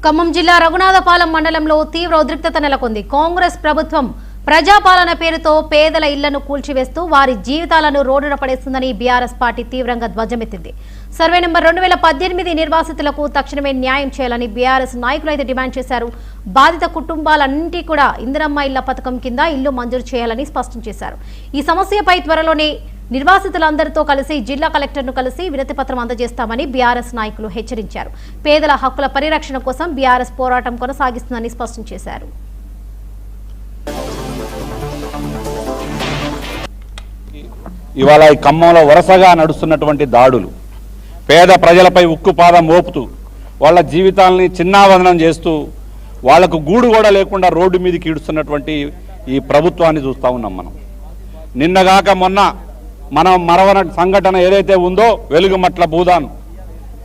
ఖమ్మం జిల్లా రఘునాథపాలెం మండలంలో తీవ్ర ఉద్రిక్తత నెలకొంది. కాంగ్రెస్ ప్రభుత్వం ప్రజాపాలన పేరుతో పేదల ఇళ్లను కూల్చివేస్తూ వారి జీవితాలను రోడ్డున పడేస్తుందని బీఆర్ఎస్ పార్టీ తీవ్రంగా ధ్వజమెత్తింది. సర్వే నెంబర్ 2018 నిర్వాసితులకు తక్షణమే న్యాయం చేయాలని బీఆర్ఎస్ నాయకులు అయితే డిమాండ్ చేశారు. బాధిత కుటుంబాలన్నింటికీ కూడా ఇందిరమ్మ ఇళ్ల పథకం కింద ఇల్లు మంజూరు చేయాలని స్పష్టం చేశారు. ఈ సమస్యపై త్వరలోనే నిర్వాసితులందరితో కలిసి జిల్లా కలెక్టర్ను కలిసి వినతిపత్రం అందజేస్తామని బీఆర్ఎస్ నాయకులు హెచ్చరించారు. పేదల హక్కుల పరిరక్షణ కోసం బీఆర్ఎస్ పోరాటం కొనసాగిస్తుందని స్పష్టం చేశారు. ఇవాళ ఈ ఖమ్మంలో వరుసగా నడుస్తున్నటువంటి దాడులు పేద ప్రజలపై ఉక్కుపాదం మోపుతూ వాళ్ళ జీవితాలని చిన్నావదనం చేస్తూ వాళ్లకు గూడు కూడా లేకుండా రోడ్డు మీదకి ఈడుస్తున్నటువంటి ఈ ప్రభుత్వాన్ని చూస్తూ ఉన్నాం. నిన్నగాక మొన్న మనం మరవన సంఘటన ఏదైతే ఉందో వెలుగుమట్ల భూదాన్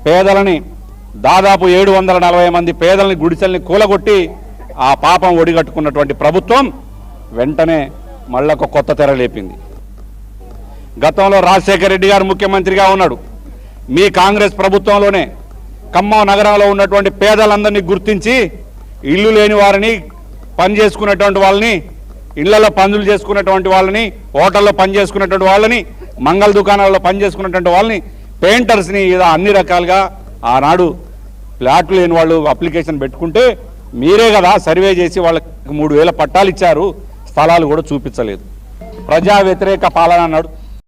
పేదలని దాదాపు 740 మంది పేదలని గుడిసెల్ని కూలగొట్టి ఆ పాపం ఒడిగట్టుకున్నటువంటి ప్రభుత్వం వెంటనే మళ్ళొక కొత్త తెర లేపింది. గతంలో రాజశేఖర రెడ్డి గారు ముఖ్యమంత్రిగా ఉన్నాడు. మీ కాంగ్రెస్ ప్రభుత్వంలోనే ఖమ్మం నగరంలో ఉన్నటువంటి పేదలందరినీ గుర్తించి ఇల్లు లేని వారిని పని చేసుకున్నటువంటి వాళ్ళని, ఇళ్లలో పనులు చేసుకున్నటువంటి వాళ్ళని, హోటల్లో పని చేసుకున్నటువంటి వాళ్ళని, మంగళ దుకాణాల్లో పని చేసుకున్నటువంటి వాళ్ళని, పెయింటర్స్ని ఇలా అన్ని రకాలుగా ఆనాడు ఫ్లాట్లు లేని వాళ్ళు అప్లికేషన్ పెట్టుకుంటే మీరే కదా సర్వే చేసి వాళ్ళకి 3000 పట్టాలు ఇచ్చారు, స్థలాలు కూడా చూపించలేదు. ప్రజా వ్యతిరేక పాలన